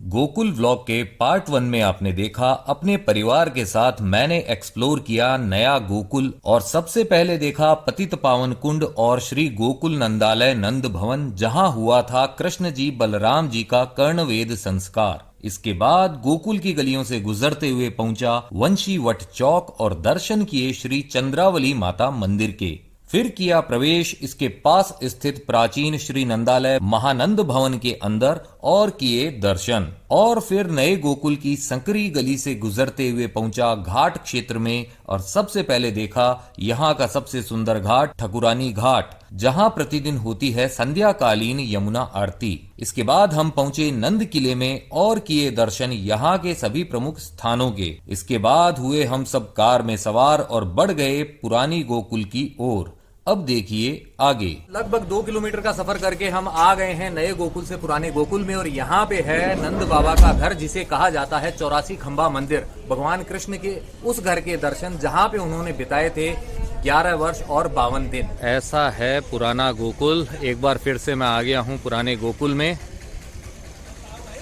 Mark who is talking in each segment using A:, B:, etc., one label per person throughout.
A: Gokul vlog के part 1 में आपने देखा अपने परिवार के साथ मैंने एक्सप्लोर किया नया गोकुल और सबसे पहले देखा पतित पावन कुंड और श्री गोकुल नंदालय नंद भवन, जहां हुआ था कृष्ण जी बलराम जी का कर्णवेद संस्कार। इसके बाद गोकुल की गलियों से गुजरते हुए पहुंचा वंशी वट चौक और दर्शन किए श्री चंद्रावली माता मंदिर के। फिर किया प्रवेश इसके पास स्थित प्राचीन श्री नंदालय महानंद भवन के अंदर और किए दर्शन, और फिर नए गोकुल की संकरी गली से गुजरते हुए पहुंचा घाट क्षेत्र में और सबसे पहले देखा यहाँ का सबसे सुंदर घाट ठकुरानी घाट, जहां प्रतिदिन होती है संध्याकालीन यमुना आरती। इसके बाद हम पहुंचे नंद किले में और किए दर्शन यहाँ के सभी प्रमुख स्थानों के। इसके बाद हुए हम सब कार में सवार और बढ़ गए पुरानी गोकुल की ओर। अब देखिए आगे। लगभग 2 किलोमीटर का सफर करके हम आ गए हैं नए गोकुल से पुराने गोकुल में, और यहाँ पे है नंद बाबा का घर, जिसे कहा जाता है 84 खंबा मंदिर। भगवान कृष्ण के उस घर के दर्शन जहाँ पे उन्होंने बिताए थे 11 वर्ष और 52 दिन। ऐसा है पुराना गोकुल। एक बार फिर से मैं आ गया हूँ पुराने गोकुल में।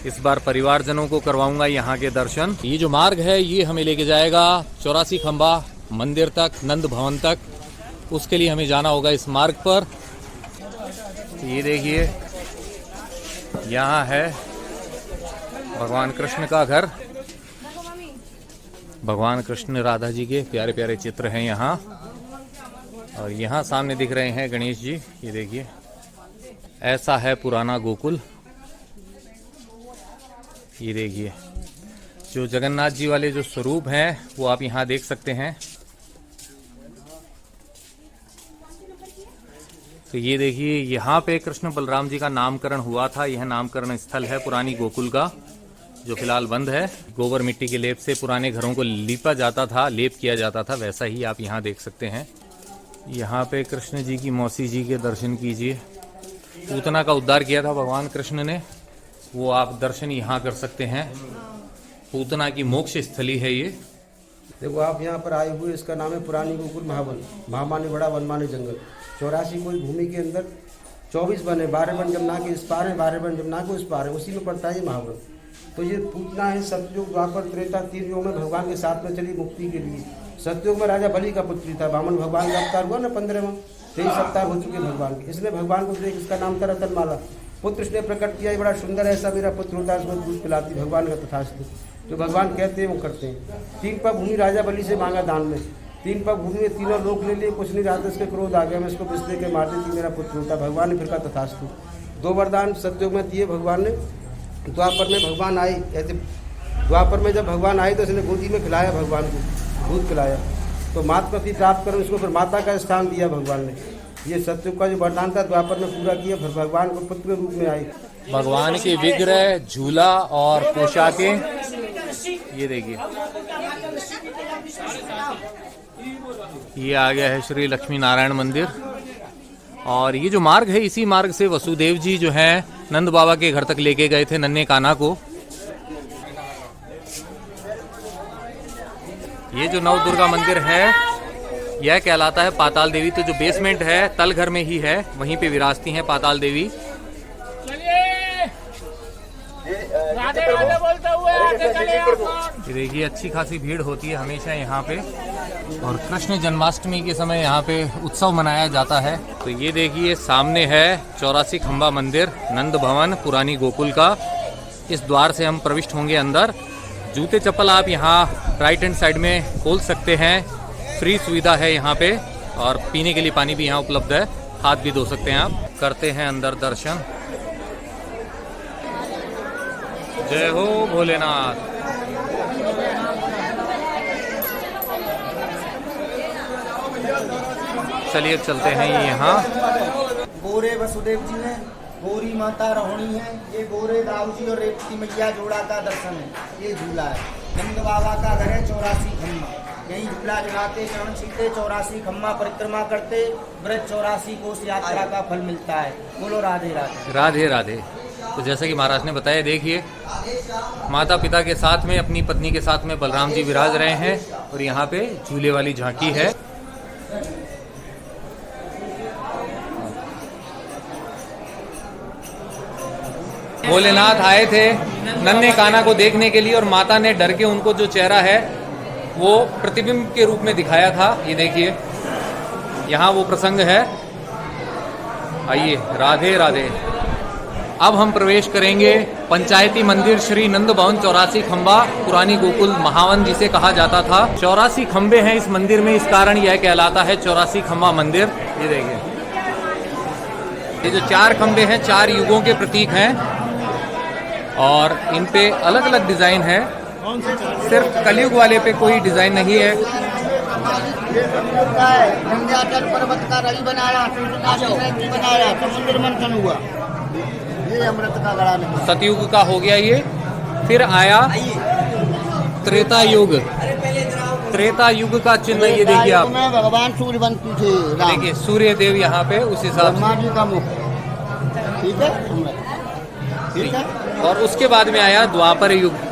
A: इस बार परिवारजनों को करवाऊंगा यहाँ के दर्शन। ये जो मार्ग है ये हमें लेके जाएगा 84 खंबा मंदिर तक, नंद भवन तक। उसके लिए हमें जाना होगा इस मार्ग पर। ये देखिए यहाँ है भगवान कृष्ण का घर। भगवान कृष्ण राधा जी के प्यारे प्यारे चित्र हैं यहाँ, और यहाँ सामने दिख रहे हैं गणेश जी। ये देखिए ऐसा है पुराना गोकुल। ये देखिए जो जगन्नाथ जी वाले जो स्वरूप हैं वो आप यहाँ देख सकते हैं। तो ये देखिए यहाँ पे कृष्ण बलराम जी का नामकरण हुआ था। यह नामकरण स्थल है पुरानी गोकुल का, जो फिलहाल बंद है। गोबर मिट्टी के लेप से पुराने घरों को लीपा जाता था, लेप किया जाता था, वैसा ही आप यहाँ देख सकते हैं। यहाँ पे कृष्ण जी की मौसी जी के दर्शन कीजिए। पूतना का उद्धार किया था भगवान कृष्ण ने, वो आप दर्शन यहाँ कर सकते हैं। पूतना की मोक्ष स्थली है ये।
B: देखो आप यहाँ पर आए हुए, इसका नाम है पुरानी गोकुल महावन। महामाने बड़ा वन माने जंगल। 84 कोई भूमि के अंदर 24 वन है। 12 वन जमुना के इस पार है, 12 वन जमुना के उस पार है, उसी में पड़ता है ये महावन। तो ये पूतना है सतयुग द्वापर त्रेता 3 युग में भगवान के साथ में चली मुक्ति के लिए। सतयुग में राजा बलि का पुत्री था, वामन भगवान का अवतार हुआ ना 15वां, 23 अवतार हो चुके भगवान के। इसने भगवान को देख, इसका नाम था रतनमाला। पुत्र इसने प्रकट किया, बड़ा सुंदर ऐसा मेरा पुत्र होता है, उसमें दूध पिलाती भगवान का तथास्तु। जो भगवान कहते हैं वो करते हैं। 3 पग भूमि राजा बलि से मांगा दान में। 3 पग भूमि में तीनों लोग ले लिए, कुछ नहीं रहा था, इसके क्रोध आ गया, मैं इसको बिस्ले के मार देती, मेरा पुत्र होता। भगवान ने फिर का तथास्तु। 2 वरदान सतयुग में दिए भगवान ने। द्वापर में भगवान आए, ऐसे द्वापर में जब भगवान आए तो इसने गोदी में खिलाया भगवान को, दूध पिलाया। तो मातृपति प्राप्त करो, इसको फिर माता का स्थान दिया भगवान ने। ये सतयुग का जो वरदान था द्वापर में पूरा किया, फिर भगवान को पुत्र रूप में आए।
A: भगवान के विग्रह, झूला और पोशाकें ये देखिए। ये आ गया है श्री लक्ष्मी नारायण मंदिर, और ये जो मार्ग है इसी मार्ग से वसुदेव जी जो है नंद बाबा के घर तक लेके गए थे नन्हे कान्हा को। ये जो नव दुर्गा मंदिर है यह कहलाता है पाताल देवी। तो जो बेसमेंट है तल घर में ही है, वहीं पे विराजती हैं पाताल देवी।
C: राधे राधे बोलते हुए आगे चले आप।
A: देखिए अच्छी खासी भीड़ होती है हमेशा यहाँ पे, और कृष्ण जन्माष्टमी के समय यहाँ पे उत्सव मनाया जाता है। तो ये देखिए सामने है 84 खंबा मंदिर नंद भवन पुरानी गोकुल का। इस द्वार से हम प्रविष्ट होंगे अंदर। जूते चप्पल आप यहाँ राइट हैंड साइड में खोल सकते हैं, फ्री सुविधा है यहाँ पे, और पीने के लिए पानी भी यहाँ उपलब्ध है, हाथ भी धो सकते हैं आप। करते हैं अंदर दर्शन। जय हो भोलेनाथ। चलिए चलते हैं यहाँ।
D: गोरे वसुदेव जी हैं, गोरी माता रोहिणी है, ये गोरे दाऊ जी और रेवती मैया जोड़ा का दर्शन है। ये झूला है, नंद बाबा का घर है 84 खम्मा। यही झूला झुलाते, चरण छीनते, 84 खम्मा परिक्रमा करते, व्रत 84 कोस यात्रा का फल मिलता है। बोलो राधे राधे।
A: राधे राधे। तो जैसा कि महाराज ने बताया, देखिए माता पिता के साथ में अपनी पत्नी के साथ में बलराम जी विराज रहे हैं, और यहाँ पे झूले वाली झांकी है। भोलेनाथ आए थे नन्हे कान्हा को देखने के लिए और माता ने डर के उनको जो चेहरा है वो प्रतिबिंब के रूप में दिखाया था। ये देखिए यहाँ वो प्रसंग है। आइए, राधे राधे। अब हम प्रवेश करेंगे पंचायती मंदिर श्री नंद भवन 84 खंबा पुरानी गोकुल महावन जिसे कहा जाता था। 84 खंबे हैं इस मंदिर में, इस कारण यह कहलाता है 84 खंबा मंदिर। ये देखिए, ये जो 4 खंबे हैं 4 युगों के प्रतीक हैं और इन पे अलग अलग डिजाइन है। सिर्फ कलयुग वाले पे कोई डिजाइन नहीं है।
D: विंध्याचल पर्वत का रवि बनाया, बनाया तो मंदिर मंथन हुआ। ये अमृत का गड़ा निकला।
A: सतयुग का हो गया ये। फिर आया त्रेता युग। त्रेता युग का चिन्ह ये देखिए आप।
D: में भगवान सूर्यवंशी थे।
A: देखिए सूर्य देव यहाँ पे उस हिसाब
D: ब्रह्मा जी का मुख। ठीक है, ठीक है।
A: और उसके बाद में आया द्वापर युग।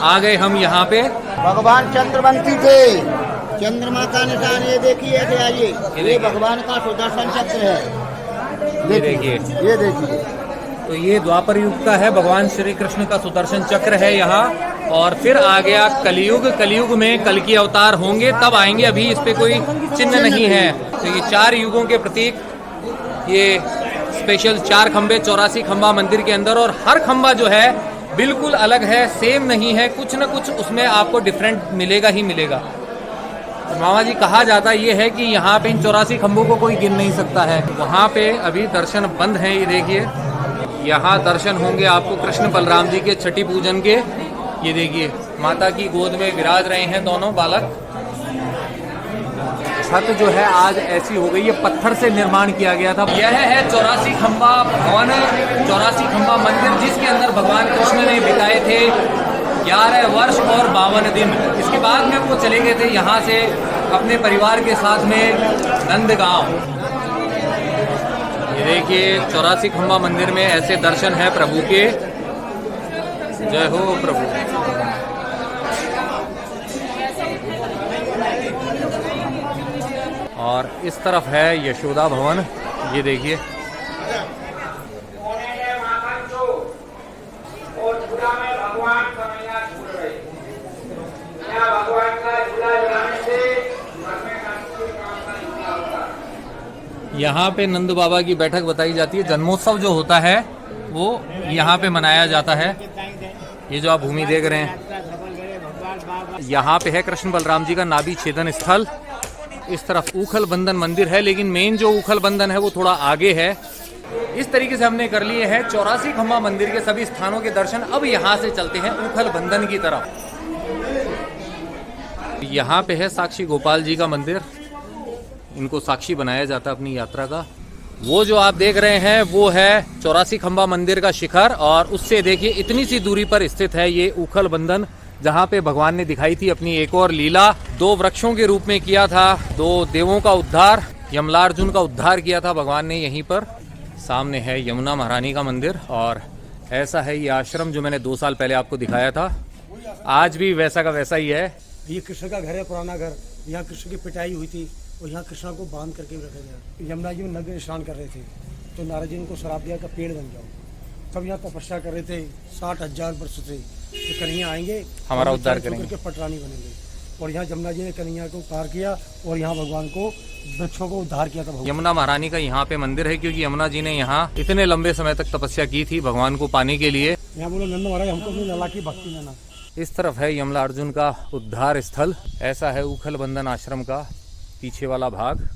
A: आ गए हम यहाँ पे।
D: भगवान चंद्रवंशी थे। चंद्रमा का निशान ये देखिए, ऐसे आइए। ये भगवान का सुदर्शन चक्र है।
A: ये देखिए,
D: ये देखिए।
A: तो ये द्वापर युग का है, भगवान श्री कृष्ण का सुदर्शन चक्र है यहाँ। और फिर आ गया कलयुग। कलयुग में कल की अवतार होंगे तब आएंगे, अभी इस पे कोई चिन्ह नहीं है। तो ये 4 युगों के प्रतीक, ये स्पेशल 4 खंबे 84 खंबा मंदिर के अंदर। और हर खंबा जो है बिल्कुल अलग है, सेम नहीं है, कुछ न कुछ उसमें आपको डिफरेंट मिलेगा ही मिलेगा। तो मामा जी कहा जाता ये है कि यहाँ पे इन 84 खंभों को कोई गिन नहीं सकता है। वहाँ पे अभी दर्शन बंद हैं। ये देखिए, यहाँ दर्शन होंगे आपको कृष्ण बलराम जी के छठी पूजन के। ये देखिए, माता की गोद में विराज रहे हैं दोनों बालक। छत जो है आज ऐसी हो गई है, पत्थर से निर्माण किया गया था। यह है 84 खंबा भवन, 84 खंबा मंदिर जिसके अंदर भगवान कृष्ण ने बिताए थे 11 वर्ष और 52 दिन। इसके बाद में वो चले गए थे यहाँ से अपने परिवार के साथ में नंदगांव। ये देखिए 84 खंबा मंदिर में ऐसे दर्शन है प्रभु के। जय हो प्रभु। और इस तरफ है यशोदा भवन। ये देखिए, यहाँ पे नंद बाबा की बैठक बताई जाती है। जन्मोत्सव जो होता है वो यहाँ पे मनाया जाता है। ये जो आप भूमि देख रहे हैं, यहाँ पे है कृष्ण बलराम जी का नाभि छेदन स्थल। इस तरफ ऊखल बंधन मंदिर है, लेकिन मेन जो ऊखल बंधन है वो थोड़ा आगे है। इस तरीके से हमने कर लिए हैं 84 खंबा मंदिर के सभी स्थानों के दर्शन। अब यहाँ से चलते हैं ऊखल बंधन की तरफ। यहाँ पे है साक्षी गोपाल जी का मंदिर। इनको साक्षी बनाया जाता है अपनी यात्रा का। वो जो आप देख रहे हैं वो है 84 खंबा मंदिर का शिखर। और उससे देखिए इतनी सी दूरी पर स्थित है ये ऊखल बंधन, जहाँ पे भगवान ने दिखाई थी अपनी एक और लीला। 2 वृक्षों के रूप में किया था, 2 देवों का उद्धार, यमलार्जुन का उद्धार किया था भगवान ने यहीं पर। सामने है यमुना महारानी का मंदिर। और ऐसा है ये आश्रम जो मैंने 2 साल पहले आपको दिखाया था। आज भी वैसा का वैसा ही है।
E: ये कृष्ण का घर है, पुराना घर। यहाँ कृष्ण की पिटाई हुई थी और यहाँ कृष्ण को बांध करके रखा गया। यमुना जी में नग्न स्नान कर रहे थे तो नारद जी ने उनको श्राप दिया का पेड़ बन जाओ। तब यहाँ तपस्या कर रहे थे 60,000 वर्ष से कि कन्हैया आएंगे,
A: हमारा उद्धार करेंगे,
E: पटरानी बनेंगे। और यहाँ यमुना जी ने कन्हैया को पार किया और यहाँ भगवान को वृक्षों को उद्धार किया था।
A: यमुना महारानी का यहाँ पे मंदिर है क्योंकि यमुना जी ने यहाँ इतने लंबे समय तक तपस्या की थी भगवान को पाने के लिए।
E: यहाँ बोलो नंद महाराज हमको अपनी लला की भक्ति देना।
A: इस तरफ है यमलार्जुन का उद्धार स्थल। ऐसा है ऊखल बंधन आश्रम का पीछे वाला भाग।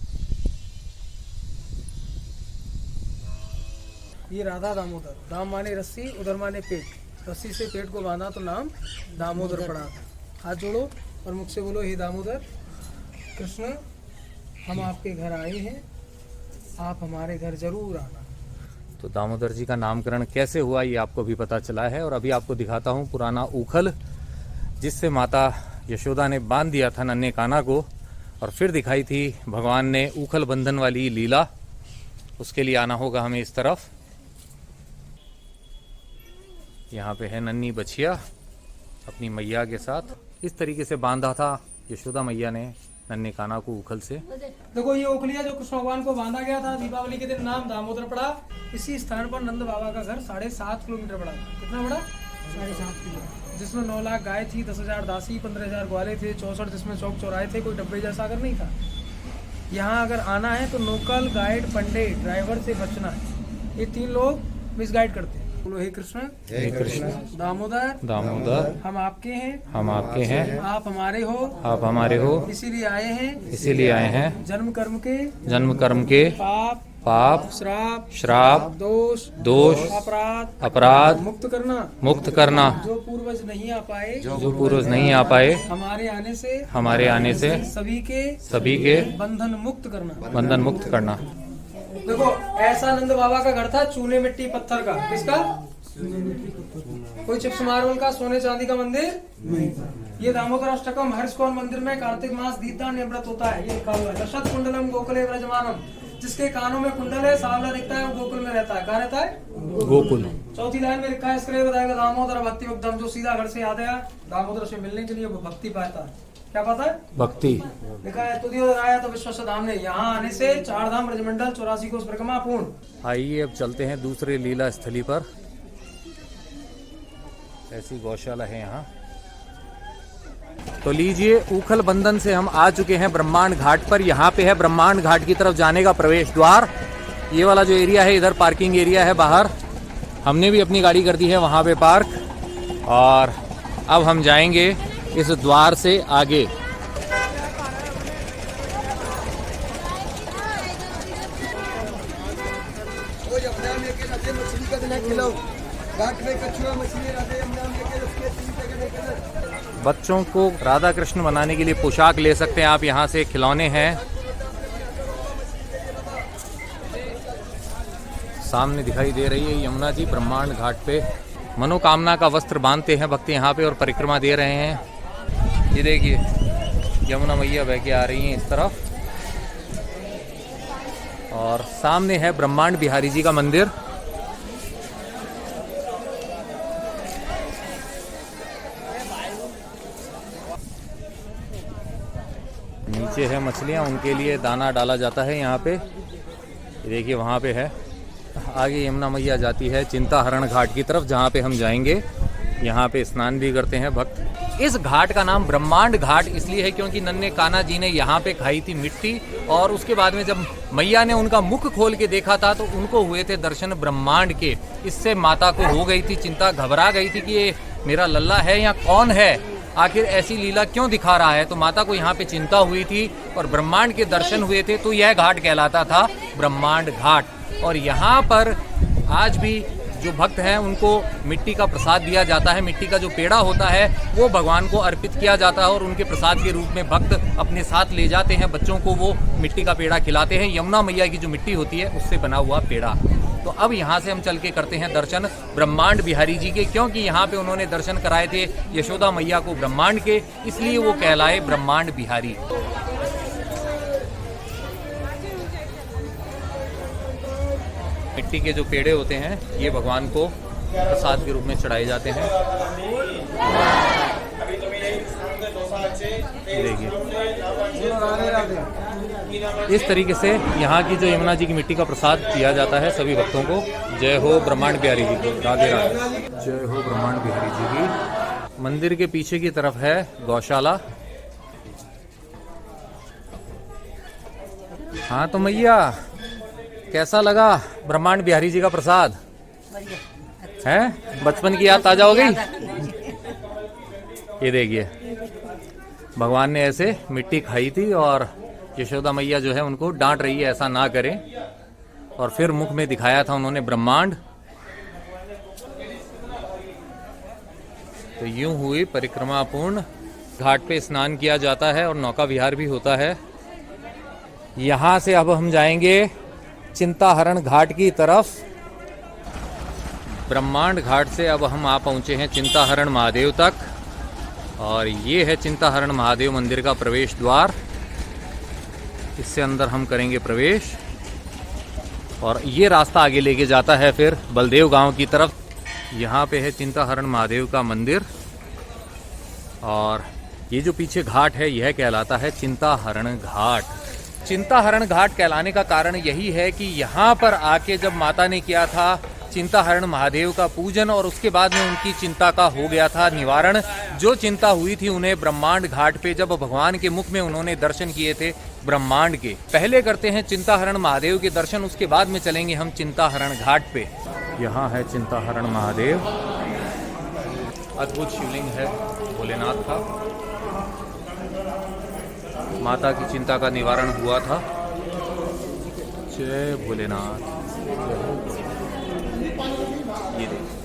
F: ये राधा दामोदर, दाम माने रस्सी, उधर माने पेट। रस्सी से पेट को बांधा तो नाम दामोदर पड़ा। हाथ जोड़ो और मुख से बोलो, हे दामोदर कृष्ण, हम आपके घर आए हैं, आप हमारे घर जरूर आना।
A: तो दामोदर जी का नामकरण कैसे हुआ ये आपको भी पता चला है। और अभी आपको दिखाता हूँ पुराना ऊखल जिससे माता यशोदा ने बांध दिया था नन्हे कान्हा को और फिर दिखाई थी भगवान ने ऊखल बंधन वाली लीला। उसके लिए आना होगा हमें इस तरफ। यहाँ पे है नन्ही बछिया अपनी मैया के साथ। इस तरीके से बांधा था यशोदा मैया ने नन्हे कान्हा को उखल से।
F: देखो ये ओखलिया जो कृष्ण भगवान को बांधा गया था दीपावली के दिन, नाम दामोदर पड़ा। इसी स्थान पर नंद बाबा का घर 7.5 किलोमीटर बड़ा। कितना बड़ा? 7.5 किलोमीटर। जिसमें 9 लाख गाय थी, 10,000 दासी, 15,000 ग्वाले थे, 64 जिसमें चौक चौराहे थे। कोई डब्बे जैसा अगर नहीं था। यहाँ अगर आना है तो लोकल गाइड, पंडित, ड्राइवर से बचना है। ये 3 लोग मिसगाइड करते हैं। बोलो हे कृष्ण,
A: हे कृष्ण,
F: दामोदर,
A: दामोदर,
F: हम आपके हैं,
A: हम आपके हैं,
F: आप हमारे हो,
A: आप हमारे हो,
F: इसीलिए आए हैं,
A: इसीलिए आए हैं,
F: जन्म कर्म के,
A: जन्म कर्म के,
F: पाप,
A: पाप,
F: श्राप,
A: श्राप,
F: दोष,
A: दोष,
F: अपराध,
A: अपराध,
F: मुक्त करना,
A: मुक्त करना।
F: जो पूर्वज नहीं आ पाए,
A: जो पूर्वज नहीं आ पाए,
F: हमारे आने से,
A: हमारे आने से
F: सभी के बंधन मुक्त करना,
A: बंधन मुक्त करना।
F: देखो ऐसा नंद बाबा का घर था, चूने मिट्टी पत्थर का। किसका? कोई चिप्स मार्बल का, सोने चांदी का मंदिर। ये दामोदर अष्टकम हर्षकोण मंदिर में कार्तिक मास दीपदान अमृत होता है। ये लिखा हुआ है, दशरथ कुंडलम गोकुले व्रजमानम। जिसके कानों में कुंडल है, सांवला दिखता है, वो गोकुल में रहता है। कहाँ रहता है?
A: गोकुल।
F: चौथी लाइन में लिखा है, इसके लिए बताएगा दामोदर भक्ति उद्यम। जो सीधा घर से आ गया दामोदर से मिलने के लिए, वो भक्ति पाता है। क्या पाता है? भक्ति। लिखा है तुदियोदर आया तो विश्व धाम ने। यहाँ आने से 4 धाम ब्रजमंडल 84 कोस परिक्रमा पूर्ण।
A: आइए अब चलते हैं दूसरे लीला स्थली पर। ऐसी गौशाला है यहाँ। तो लीजिए, उखल बंधन से हम आ चुके हैं ब्रह्मांड घाट पर। यहाँ पे है ब्रह्मांड घाट की तरफ जाने का प्रवेश द्वार। ये वाला जो एरिया है, इधर पार्किंग एरिया है बाहर। हमने भी अपनी गाड़ी कर दी है वहाँ पे पार्क, और अब हम जाएंगे इस द्वार से आगे। बच्चों को राधा कृष्ण बनाने के लिए पोशाक ले सकते हैं आप यहाँ से। खिलौने हैं। सामने दिखाई दे रही है यमुना जी ब्रह्मांड घाट पे। मनोकामना का वस्त्र बांधते हैं भक्त यहाँ पे और परिक्रमा दे रहे हैं। ये देखिए यमुना मैया बह के आ रही हैं इस तरफ, और सामने है ब्रह्मांड बिहारी जी का मंदिर। नीचे है मछलियाँ, उनके लिए दाना डाला जाता है यहाँ पे। ये देखिए वहाँ पे है। आगे यमुना मैया जाती है चिंताहरण घाट की तरफ, जहाँ पे हम जाएंगे। यहाँ पे स्नान भी करते हैं भक्त। इस घाट का नाम ब्रह्मांड घाट इसलिए है क्योंकि नन्हे कान्हा जी ने यहाँ पे खाई थी मिट्टी, और उसके बाद में जब मैया ने उनका मुख खोल के देखा था तो उनको हुए थे दर्शन ब्रह्मांड के। इससे माता को हो गई थी चिंता, घबरा गई थी कि ये मेरा लल्ला है या कौन है, आखिर ऐसी लीला क्यों दिखा रहा है। तो माता को यहाँ पे चिंता हुई थी और ब्रह्मांड के दर्शन हुए थे, तो यह घाट कहलाता था ब्रह्मांड घाट। और यहाँ पर आज भी जो भक्त हैं उनको मिट्टी का प्रसाद दिया जाता है। मिट्टी का जो पेड़ा होता है वो भगवान को अर्पित किया जाता है, और उनके प्रसाद के रूप में भक्त अपने साथ ले जाते हैं। बच्चों को वो मिट्टी का पेड़ा खिलाते हैं। यमुना मैया की जो मिट्टी होती है उससे बना हुआ पेड़ा। तो अब यहाँ से हम चल के करते हैं दर्शन ब्रह्मांड बिहारी जी के, क्योंकि यहाँ पे उन्होंने दर्शन कराए थे यशोदा मैया को ब्रह्मांड के, इसलिए वो कहलाए ब्रह्मांड बिहारी। मिट्टी के जो पेड़े होते हैं ये भगवान को प्रसाद के रूप में चढ़ाए जाते हैं। देखिए इस तरीके से यहाँ की जो यमुना जी की मिट्टी का प्रसाद दिया जाता है सभी भक्तों को। जय हो ब्रह्मांड बिहारी जी की। राधे राधे। जय हो ब्रह्मांड बिहारी जी की। मंदिर के पीछे की तरफ है गौशाला। हाँ तो मैया कैसा लगा ब्रह्मांड बिहारी जी का प्रसाद? है बचपन की याद ताजा हो गई। ये देखिए भगवान ने ऐसे मिट्टी खाई थी और यशोदा मैया जो है उनको डांट रही है ऐसा ना करें, और फिर मुख में दिखाया था उन्होंने ब्रह्मांड। तो यूं हुई परिक्रमा पूर्ण। घाट पे स्नान किया जाता है और नौका विहार भी होता है। यहां से अब हम जाएंगे चिंताहरण घाट की तरफ। ब्रह्मांड घाट से अब हम आ पहुंचे हैं चिंताहरण महादेव तक, और ये है चिंताहरण महादेव मंदिर का प्रवेश द्वार। इससे अंदर हम करेंगे प्रवेश, और ये रास्ता आगे लेके जाता है फिर बलदेव गांव की तरफ। यहाँ पे है चिंताहरण महादेव का मंदिर, और ये जो पीछे घाट है यह कहलाता है चिंताहरण घाट। चिंताहरण घाट कहलाने का कारण यही है कि यहाँ पर आके जब माता ने किया था चिंताहरण महादेव का पूजन और उसके बाद में उनकी चिंता का हो गया था निवारण। जो चिंता हुई थी उन्हें ब्रह्मांड घाट पे जब भगवान के मुख में उन्होंने दर्शन किए थे ब्रह्मांड के। पहले करते हैं चिंताहरण महादेव के दर्शन, उसके बाद में चलेंगे हम चिंताहरण घाट पे। यहाँ है चिंताहरण महादेव, अद्भुत शिवलिंग है भोलेनाथ का। माता की चिंता का निवारण हुआ था। जय भोलेनाथ। ये देखिए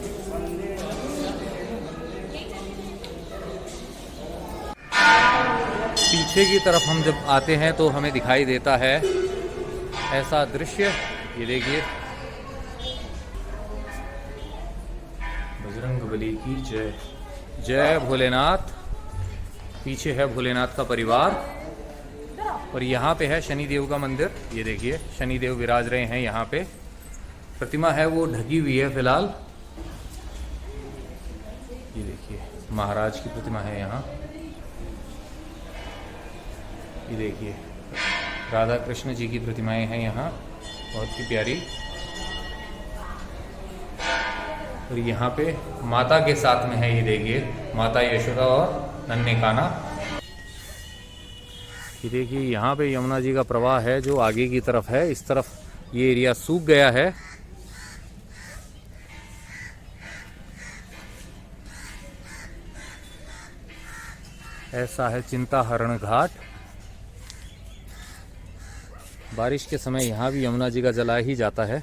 A: पीछे की तरफ हम जब आते हैं तो हमें दिखाई देता है ऐसा दृश्य। ये देखिए बजरंगबली की जय। जय भोलेनाथ। पीछे है भोलेनाथ का परिवार और यहाँ पे है शनिदेव का मंदिर। ये देखिए शनिदेव विराज रहे हैं यहाँ पे। प्रतिमा है वो ढकी हुई है फिलहाल। ये देखिए महाराज की प्रतिमा है यहाँ। ये देखिए राधा कृष्ण जी की प्रतिमाएं हैं यहाँ, बहुत ही प्यारी। और यहाँ पे माता के साथ में है, ये देखिए माता यशोदा और नन्हे कान्हा। ये देखिए यहाँ पे यमुना जी का प्रवाह है जो आगे की तरफ है। इस तरफ ये एरिया सूख गया है। ऐसा है चिंताहरण घाट। बारिश के समय यहाँ भी यमुना जी का जला ही जाता है।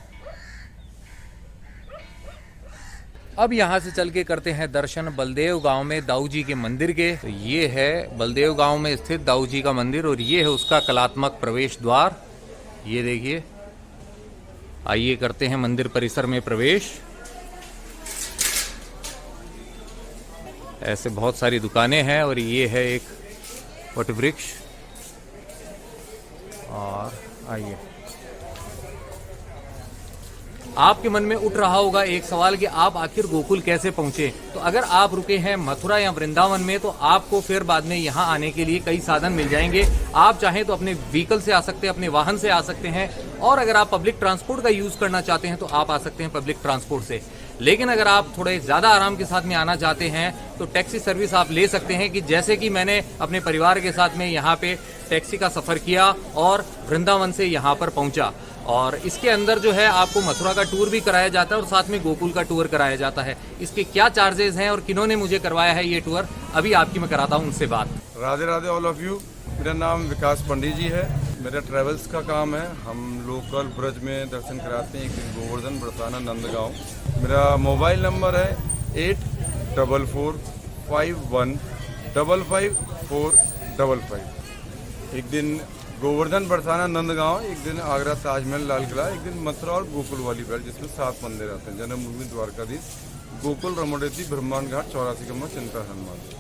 A: अब यहाँ से चल के करते हैं दर्शन बलदेव गांव में दाऊ जी के मंदिर के। तो ये है बलदेव गांव में स्थित दाऊ जी का मंदिर और ये है उसका कलात्मक प्रवेश द्वार। ये देखिए, आइए करते हैं मंदिर परिसर में प्रवेश। ऐसे बहुत सारी दुकानें हैं और ये है एक वटवृक्ष। और आइए, आपके मन में उठ रहा होगा एक सवाल कि आप आखिर गोकुल कैसे पहुंचे। तो अगर आप रुके हैं मथुरा या वृंदावन में तो आपको फिर बाद में यहाँ आने के लिए कई साधन मिल जाएंगे। आप चाहें तो अपने व्हीकल से आ सकते हैं, अपने वाहन से आ सकते हैं, और अगर आप पब्लिक ट्रांसपोर्ट का यूज करना चाहते हैं तो आप आ सकते हैं पब्लिक ट्रांसपोर्ट से। लेकिन अगर आप थोड़े ज्यादा आराम के साथ में आना चाहते हैं तो टैक्सी सर्विस आप ले सकते हैं, कि जैसे कि मैंने अपने परिवार के साथ में यहाँ पे टैक्सी का सफर किया और वृंदावन से यहाँ पर पहुंचा। और इसके अंदर जो है आपको मथुरा का टूर भी कराया जाता है और साथ में गोकुल का टूर कराया जाता है। इसके क्या चार्जेस हैं और किन्होंने मुझे करवाया है ये टूर, अभी आपकी मैं कराता हूँ उनसे बात।
G: Radhe Radhe all of you. मेरा नाम विकास पंडित जी है। मेरा ट्रेवल्स का काम है। हम लोकल ब्रज में दर्शन कराते हैं, एक दिन गोवर्धन, बरसाना, नंदगांव। मेरा मोबाइल नंबर है 844451555455। एक दिन गोवर्धन, बरसाना, नंदगांव, एक दिन आगरा ताजमहल, लाल किला, एक दिन मथुरा और गोकुल वाली बेल्ट, जिसमें 7 मंदिर आते हैं। जन्मभूमि द्वारकाधीश, गोकुल, रमोडेती, ब्रह्मांड घाट, 84 कम्मा, चिंताहरण महादेव।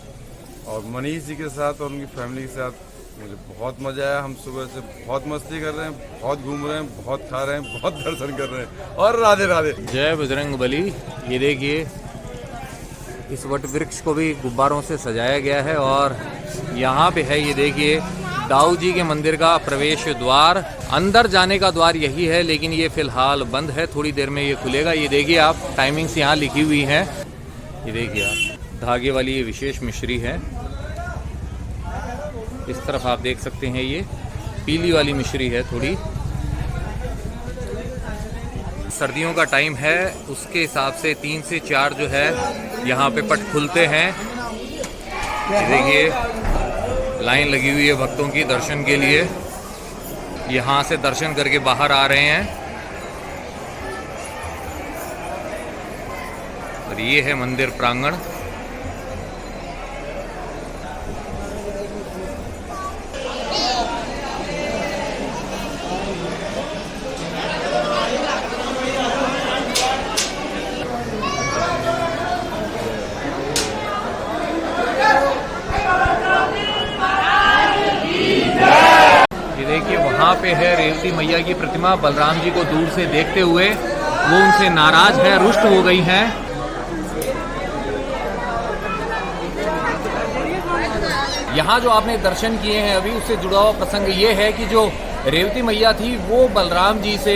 G: और मनीष जी के साथ और उनकी फैमिली के साथ मुझे बहुत मजा आया। हम सुबह से बहुत मस्ती कर रहे हैं, बहुत घूम रहे हैं, बहुत खा रहे हैं, बहुत दर्शन कर रहे हैं। और राधे राधे।
A: जय बजरंगबली। ये देखिए इस वट वृक्ष को भी गुब्बारों से सजाया गया है और यहाँ पे है, ये देखिए दाऊ जी के मंदिर का प्रवेश द्वार। अंदर जाने का द्वार यही है, लेकिन ये फिलहाल बंद है, थोड़ी देर में ये खुलेगा। ये देखिए आप, टाइमिंग्स यहाँ लिखी हुई हैं। ये देखिए आप, धागे वाली ये विशेष मिश्री है। इस तरफ आप देख सकते हैं ये पीली वाली मिश्री है थोड़ी। सर्दियों का टाइम है, उसके हिसाब से 3 से 4 जो है यहाँ पे पट खुलते हैं। ये देखिए लाइन लगी हुई है भक्तों की दर्शन के लिए। यहाँ से दर्शन करके बाहर आ रहे हैं। और ये है मंदिर प्रांगण। वहाँ पे है रेवती मैया की प्रतिमा। बलराम जी को दूर से देखते हुए वो उनसे नाराज है, रुष्ट हो गई हैं। यहाँ जो आपने दर्शन किए हैं अभी, उससे जुड़ा हुआ प्रसंग ये है कि जो रेवती मैया थी वो बलराम जी से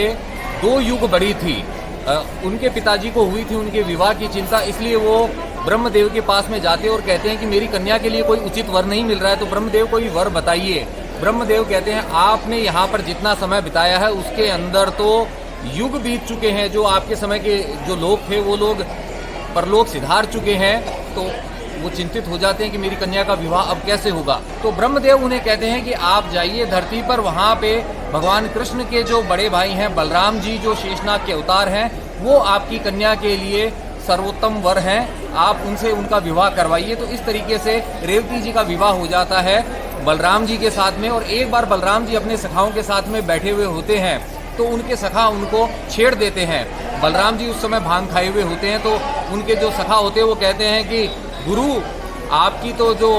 A: 2 युग बड़ी थी। उनके पिताजी को हुई थी उनके विवाह की चिंता, इसलिए वो ब्रह्मदेव के पास में जाते और कहते हैं कि मेरी कन्या के लिए कोई उचित वर नहीं मिल रहा है, तो ब्रह्मदेव कोई वर बताइए। ब्रह्मदेव कहते हैं आपने यहाँ पर जितना समय बिताया है उसके अंदर तो युग बीत चुके हैं, जो आपके समय के जो लोग थे वो लोग परलोक सिधार चुके हैं। तो वो चिंतित हो जाते हैं कि मेरी कन्या का विवाह अब कैसे होगा। तो ब्रह्मदेव उन्हें कहते हैं कि आप जाइए धरती पर, वहाँ पे भगवान कृष्ण के जो बड़े भाई हैं बलराम जी, जो शेषनाग के अवतार हैं, वो आपकी कन्या के लिए सर्वोत्तम वर हैं, आप उनसे उनका विवाह करवाइए। तो इस तरीके से रेवती जी का विवाह हो जाता है बलराम जी के साथ में। और एक बार बलराम जी अपने सखाओं के साथ में बैठे हुए होते हैं तो उनके सखा उनको छेड़ देते हैं। बलराम जी उस समय भांग खाए हुए होते हैं, तो उनके जो सखा होते हैं वो कहते हैं कि गुरु, आपकी तो जो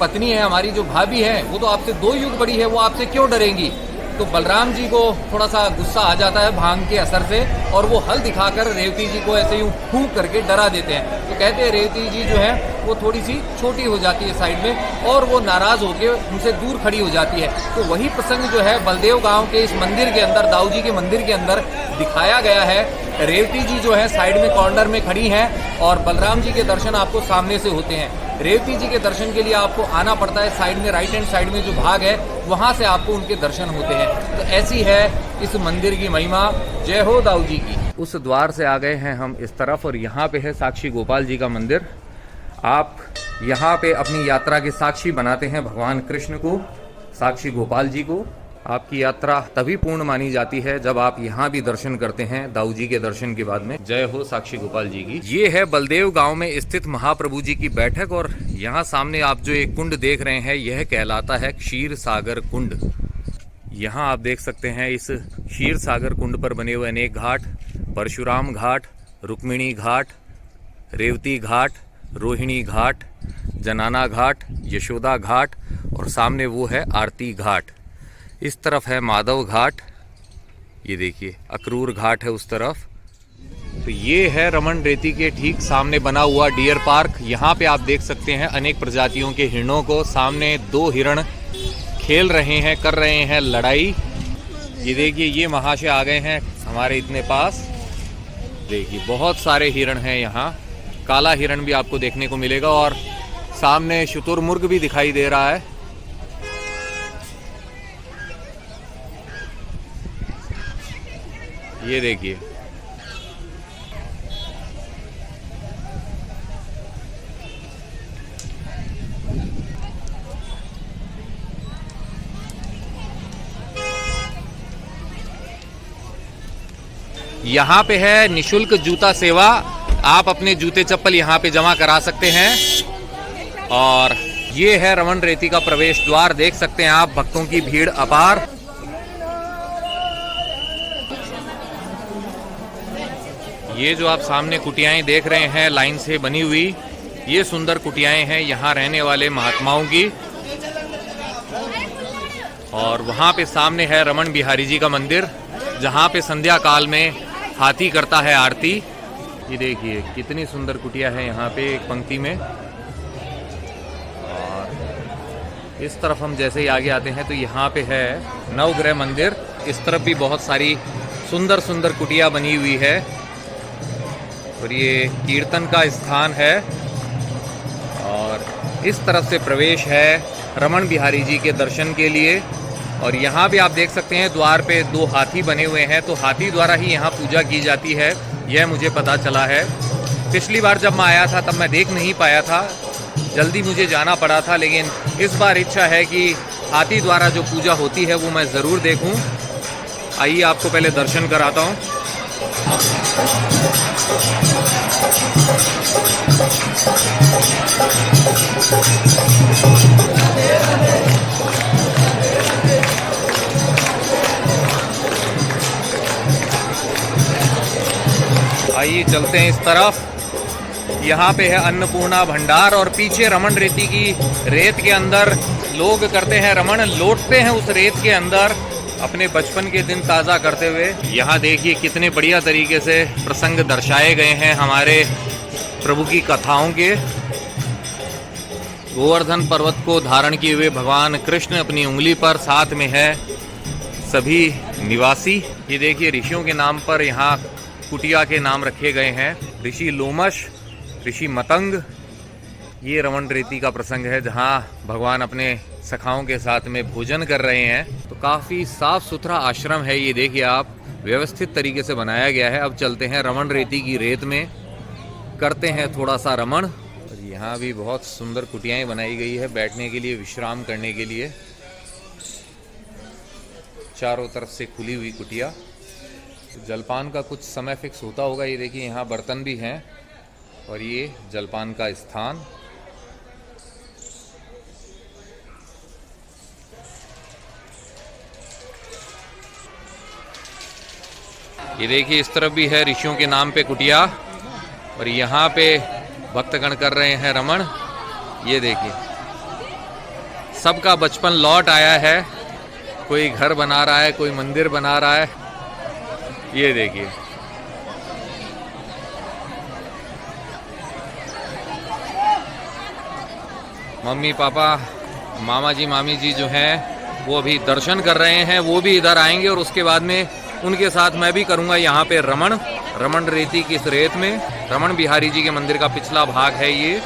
A: पत्नी है, हमारी जो भाभी है, वो तो आपसे 2 युग बड़ी है, वो आपसे क्यों डरेंगी। तो बलराम जी को थोड़ा सा गुस्सा आ जाता है भांग के असर से, और वो हल दिखाकर रेवती जी को ऐसे यूं फूंक करके डरा देते हैं। तो कहते हैं रेवती जी जो है वो थोड़ी सी छोटी हो जाती है साइड में, और वो नाराज होकर उनसे दूर खड़ी हो जाती है। तो वही प्रसंग जो है बलदेव गांव के इस मंदिर के अंदर, दाऊ जी के मंदिर के अंदर दिखाया गया है। रेवती जी जो है साइड में कॉर्नर में खड़ी हैं और बलराम जी के दर्शन आपको सामने से होते हैं। रेवती जी के दर्शन के लिए आपको आना पड़ता है साइड में, राइट हैंड साइड में जो भाग है वहां से आपको उनके दर्शन होते हैं। तो ऐसी है इस मंदिर की महिमा। जय हो दाऊ जी की। उस द्वार से आ गए हैं हम इस तरफ, और यहाँ पे है साक्षी गोपाल जी का मंदिर। आप यहाँ पे अपनी यात्रा के साक्षी बनाते हैं भगवान कृष्ण को, साक्षी गोपाल जी को। आपकी यात्रा तभी पूर्ण मानी जाती है जब आप यहाँ भी दर्शन करते हैं दाऊ जी के दर्शन के बाद में। जय हो साक्षी गोपाल जी की। ये है बलदेव गांव में स्थित महाप्रभु जी की बैठक, और यहाँ सामने आप जो एक कुंड देख रहे हैं यह कहलाता है क्षीर सागर कुंड। यहाँ आप देख सकते हैं इस क्षीर सागर कुंड पर बने हुए अनेक घाट, परशुराम घाट, रुक्मिणी घाट, रेवती घाट, रोहिणी घाट, जनाना घाट, यशोदा घाट, और सामने वो है आरती घाट। इस तरफ है माधव घाट, ये देखिए अक्रूर घाट है उस तरफ। तो ये है रमन रेती के ठीक सामने बना हुआ डियर पार्क। यहाँ पे आप देख सकते हैं अनेक प्रजातियों के हिरणों को। सामने 2 हिरण खेल रहे हैं, कर रहे हैं लड़ाई। ये देखिए ये महाशय आ गए हैं हमारे इतने पास। देखिए बहुत सारे हिरण हैं यहाँ, काला हिरण भी आपको देखने को मिलेगा, और सामने शुतुरमुर्ग भी दिखाई दे रहा है। ये देखिए यहाँ पे है निशुल्क जूता सेवा। आप अपने जूते चप्पल यहाँ पे जमा करा सकते हैं। और ये है रमन रेती का प्रवेश द्वार, देख सकते हैं आप भक्तों की भीड़ अपार। ये जो आप सामने कुटियाएं देख रहे हैं लाइन से बनी हुई, ये सुंदर कुटियाएं हैं यहाँ रहने वाले महात्माओं की। और वहाँ पे सामने है रमन बिहारी जी का मंदिर, जहाँ पे संध्या काल में हाथी करता है आरती। ये देखिए कितनी सुंदर कुटिया है यहाँ पे एक पंक्ति में। और इस तरफ हम जैसे ही आगे आते हैं तो यहाँ पे है नवग्रह मंदिर। इस तरफ भी बहुत सारी सुंदर सुंदर कुटिया बनी हुई है, और ये कीर्तन का स्थान है। और इस तरफ से प्रवेश है रमन बिहारी जी के दर्शन के लिए। और यहाँ भी आप देख सकते हैं द्वार पे 2 हाथी बने हुए हैं, तो हाथी द्वारा ही यहाँ पूजा की जाती है, यह मुझे पता चला है। पिछली बार जब मैं आया था तब मैं देख नहीं पाया था, जल्दी मुझे जाना पड़ा था, लेकिन इस बार इच्छा है कि हाथी द्वारा जो पूजा होती है वो मैं ज़रूर देखूं। आइए आपको पहले दर्शन कराता हूँ। आइए चलते हैं इस तरफ। यहाँ पे है अन्नपूर्णा भंडार, और पीछे रमन रेती की रेत के अंदर लोग करते हैं रमन, लौटते हैं उस रेत के अंदर अपने बचपन के दिन ताज़ा करते हुए। यहाँ देखिए कितने बढ़िया तरीके से प्रसंग दर्शाए गए हैं हमारे प्रभु की कथाओं के। गोवर्धन पर्वत को धारण किए हुए भगवान कृष्ण अपनी उंगली पर, साथ में है सभी निवासी। ये देखिए ऋषियों के नाम पर यहाँ कुटिया के नाम रखे गए हैं। ऋषि लोमश, ऋषि मतंग। ये रमण रेती का प्रसंग है जहाँ भगवान अपने सखाओं के साथ में भोजन कर रहे हैं। तो काफ़ी साफ सुथरा आश्रम है ये, देखिए आप, व्यवस्थित तरीके से बनाया गया है। अब चलते हैं रमण रेती की रेत में, करते हैं थोड़ा सा रमण। और यहाँ भी बहुत सुंदर कुटियाएं बनाई गई है बैठने के लिए, विश्राम करने के लिए। चारों तरफ से खुली हुई कुटिया। तो जलपान का कुछ समय फिक्स होता होगा। ये देखिए यहाँ बर्तन भी हैं और ये जलपान का स्थान। ये देखिए इस तरफ भी है ऋषियों के नाम पे कुटिया और यहाँ पे भक्तगण कर रहे हैं रमण। ये देखिए सबका बचपन लौट आया है, कोई घर बना रहा है, कोई मंदिर बना रहा है। ये देखिए मम्मी पापा, मामा जी मामी जी जो हैं वो अभी दर्शन कर रहे हैं, वो भी इधर आएंगे और उसके बाद में उनके साथ मैं भी करूंगा यहाँ पे रमण रेती की इस रेत में। रमण बिहारी जी के मंदिर का पिछला भाग है ये।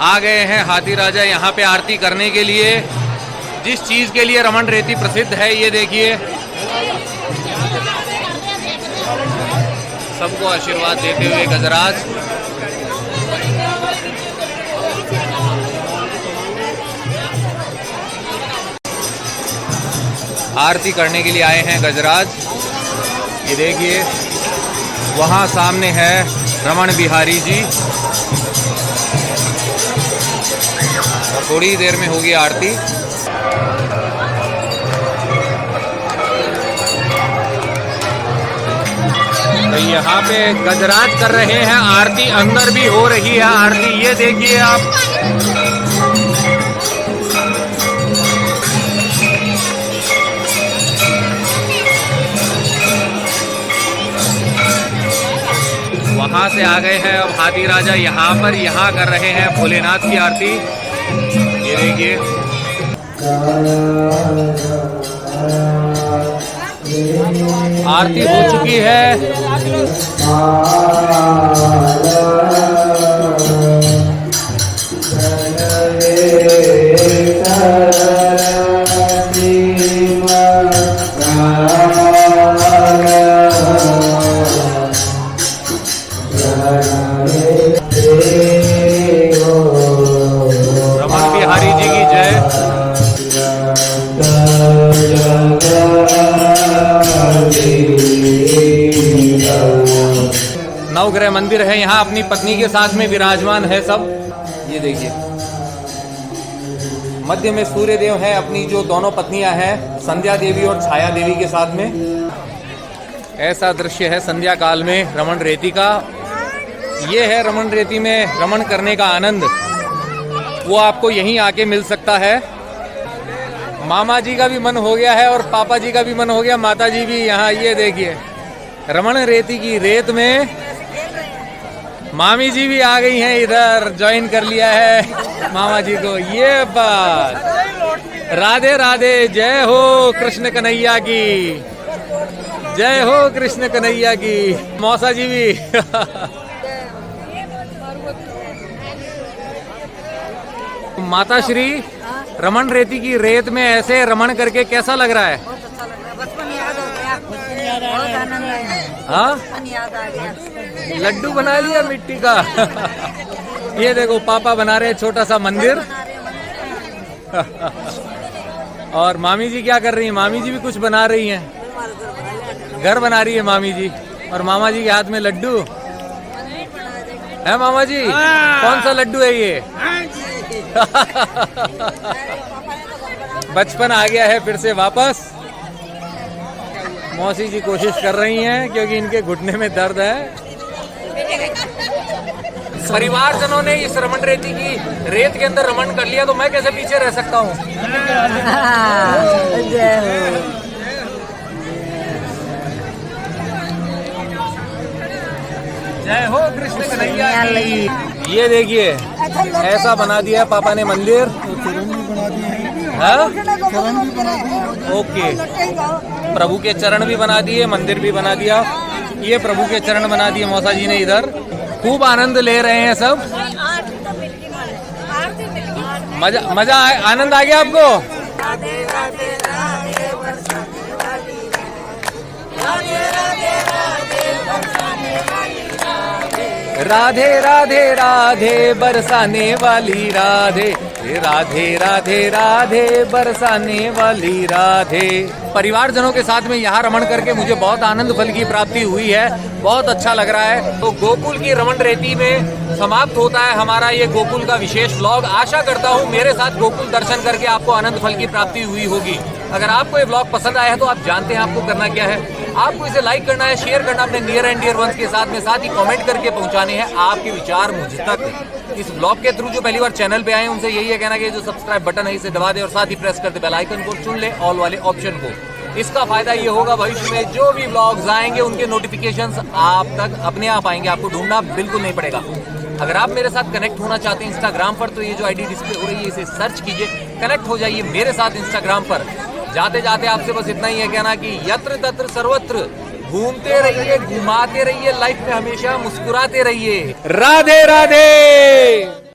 A: आ गए हैं हाथी राजा यहाँ पे आरती करने के लिए, जिस चीज के लिए रमण रेती प्रसिद्ध है। ये देखिए सबको आशीर्वाद देते हुए गजराज। आरती करने के लिए आए हैं गजराज। ये देखिए वहाँ सामने है रमण बिहारी जी और थोड़ी देर में होगी आरती। तो यहाँ पे गजराज कर रहे हैं आरती, अंदर भी हो रही है आरती। ये देखिए आप, वहां से आ गए हैं अब हाथी राजा यहाँ पर, यहाँ कर रहे हैं भोलेनाथ की आरती। ये देखिए आरती हो चुकी है। रमण बिहारी जी की जय। नवग्रह मंदिर है यहाँ, अपनी पत्नी के साथ में विराजमान है सब। ये देखिए मध्य में सूर्य देव है, अपनी जो दोनों पत्नियां हैं संध्या देवी और छाया देवी के साथ में। ऐसा दृश्य है संध्या काल में रमण रेती का। ये है रमण रेती में रमण करने का आनंद, वो आपको यहीं आके मिल सकता है। मामा जी का भी मन हो गया है और पापा जी का भी मन हो गया, माता जी भी यहाँ। ये देखिए रमण रेती की रेत में मामी जी भी आ गई हैं, इधर ज्वाइन कर लिया है मामा जी को। ये बात, राधे राधे, जय हो कृष्ण कन्हैया की, जय हो कृष्ण कन्हैया की। मौसा जी भी माता श्री, रमण रेती की रेत में ऐसे रमण करके कैसा लग रहा है?
H: बहुत अच्छा लग रहा है, बचपन याद हो गया, बहुत आनंद आया।
A: हाँ,
H: याद आ गया।
A: लड्डू बना लिया मिट्टी का। ये देखो पापा बना रहे हैं छोटा सा मंदिर। और मामी जी क्या कर रही हैं? मामी जी भी कुछ बना रही हैं, घर बना रही है मामी जी। और मामा जी के हाथ में लड्डू है। मामा जी कौन सा लड्डू है ये? बचपन आ गया है फिर से वापस। मौसी जी कोशिश कर रही हैं क्योंकि इनके घुटने में दर्द है। परिवारजनों ने इस रमण रेती की रेत के अंदर रमण कर लिया तो मैं कैसे पीछे रह सकता हूँ? जय हो कृष्ण कन्हैया की। ये देखिए ऐसा बना दिया है पापा ने मंदिर। हाँ? ओके, प्रभु के चरण भी बना दिए, मंदिर भी बना दिया। ये प्रभु के चरण बना दिए मौसा जी ने इधर। खूब आनंद ले रहे हैं सब। मजा आनंद आ गया आपको? राधे राधे राधे बरसाने वाली राधे, राधे राधे राधे बरसाने वाली राधे। परिवारजनों के साथ में यहाँ रमण करके मुझे बहुत आनंद फल की प्राप्ति हुई है, बहुत अच्छा लग रहा है। तो गोकुल की रमण रेती में समाप्त होता है हमारा ये गोकुल का विशेष व्लॉग। आशा करता हूँ मेरे साथ गोकुल दर्शन करके आपको आनंद फल की प्राप्ति हुई होगी। अगर आपको ये व्लॉग पसंद आया है तो आप जानते हैं आपको करना क्या है। आपको इसे लाइक करना है, शेयर करना अपने नियर एंड डियर वंस के साथ में, साथ ही कमेंट करके पहुंचाने हैं आपके विचार मुझ तक। इस ब्लॉग के थ्रू जो पहली बार चैनल पे आए हैं उनसे यही है कहना कि जो सब्सक्राइब बटन है इसे दबा दे और साथ ही प्रेस कर दे बेल आइकन को, चुन ले ऑल वाले ऑप्शन को। इसका फायदा ये होगा भविष्य में जो भी व्लॉग्स आएंगे उनके नोटिफिकेशंस आप तक अपने आप आएंगे, आपको ढूंढना बिल्कुल नहीं पड़ेगा। अगर आप मेरे साथ कनेक्ट होना चाहते हैं इंस्टाग्राम पर तो ये जो आईडी डिस्प्ले हो रही है इसे सर्च कीजिए, कनेक्ट हो जाइए मेरे साथ इंस्टाग्राम पर। जाते जाते आपसे बस इतना ही है कहना कि यत्र तत्र सर्वत्र घूमते रहिए, घुमाते रहिए, लाइफ में हमेशा मुस्कुराते रहिए। राधे राधे।